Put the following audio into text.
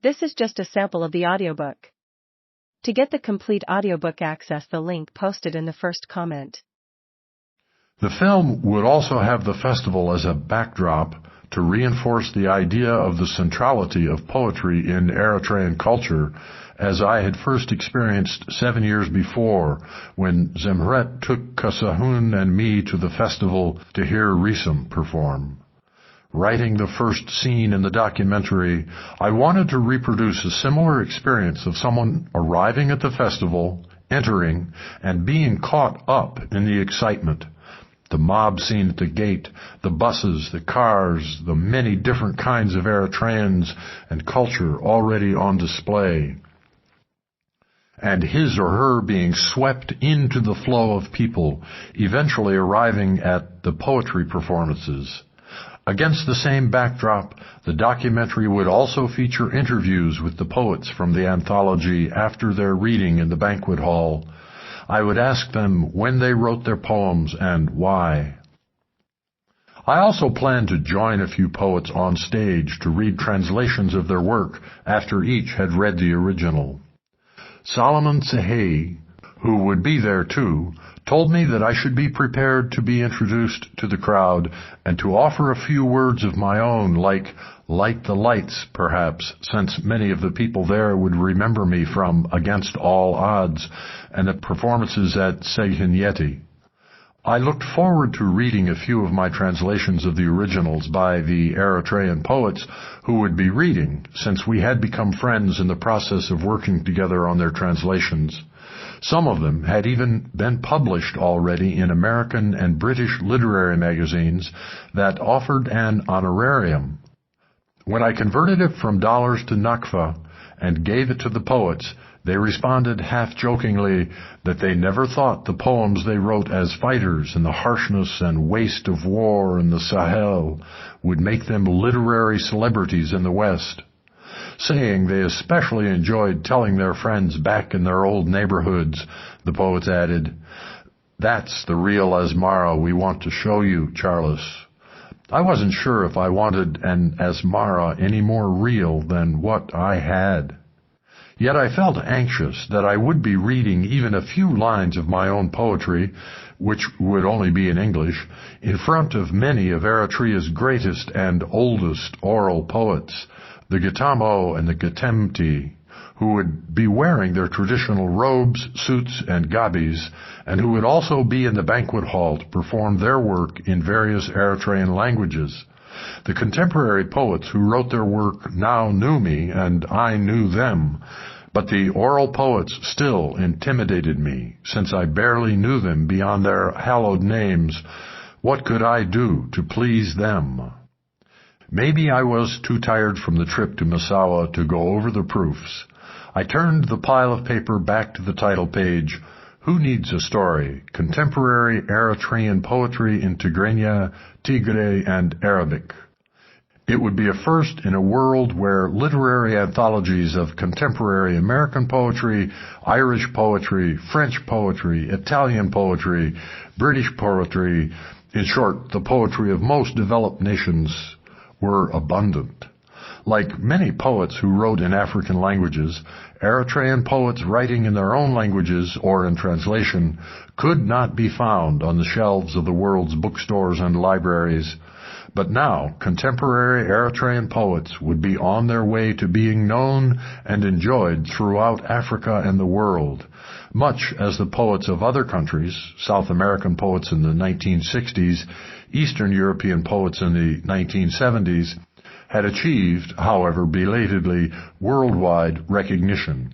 This is just a sample of the audiobook. To get the complete audiobook, access the link posted in the first comment. The film would also have the festival as a backdrop to reinforce the idea of the centrality of poetry in Eritrean culture, as I had first experienced 7 years before when Zemret took Kasahun and me to the festival to hear Risam perform. Writing the first scene in the documentary, I wanted to reproduce a similar experience of someone arriving at the festival, entering, and being caught up in the excitement. The mob scene at the gate, the buses, the cars, the many different kinds of Eritreans and culture already on display, and his or her being swept into the flow of people, eventually arriving at the poetry performances. Against the same backdrop, the documentary would also feature interviews with the poets from the anthology after their reading in the banquet hall. I would ask them when they wrote their poems and why. I also planned to join a few poets on stage to read translations of their work after each had read the original. Solomon Sehei, who would be there too, told me that I should be prepared to be introduced to the crowd and to offer a few words of my own, like Light the Lights, perhaps, since many of the people there would remember me from Against All Odds and the performances at Sehinyeti. I looked forward to reading a few of my translations of the originals by the Eritrean poets who would be reading, since we had become friends in the process of working together on their translations. Some of them had even been published already in American and British literary magazines that offered an honorarium. When I converted it from dollars to nakfa and gave it to the poets, they responded half-jokingly that they never thought the poems they wrote as fighters in the harshness and waste of war in the Sahel would make them literary celebrities in the West. Saying they especially enjoyed telling their friends back in their old neighborhoods, the poets added, "That's the real Asmara we want to show you, Charles." I wasn't sure if I wanted an Asmara any more real than what I had. Yet I felt anxious that I would be reading even a few lines of my own poetry, which would only be in English, in front of many of Eritrea's greatest and oldest oral poets, the Gitamo and the Gitemti, who would be wearing their traditional robes, suits, and gabis, and who would also be in the banquet hall to perform their work in various Eritrean languages. The contemporary poets who wrote their work now knew me, and I knew them, but the oral poets still intimidated me, since I barely knew them beyond their hallowed names. What could I do to please them? Maybe I was too tired from the trip to Massawa to go over the proofs. I turned the pile of paper back to the title page, Who Needs a Story? Contemporary Eritrean Poetry in Tigrinya, Tigray, and Arabic. It would be a first in a world where literary anthologies of contemporary American poetry, Irish poetry, French poetry, Italian poetry, British poetry, in short, the poetry of most developed nations, were abundant. Like many poets who wrote in African languages, Eritrean poets writing in their own languages or in translation could not be found on the shelves of the world's bookstores and libraries. But now, contemporary Eritrean poets would be on their way to being known and enjoyed throughout Africa and the world, much as the poets of other countries, South American poets in the 1960s, Eastern European poets in the 1970s, had achieved, however belatedly, worldwide recognition.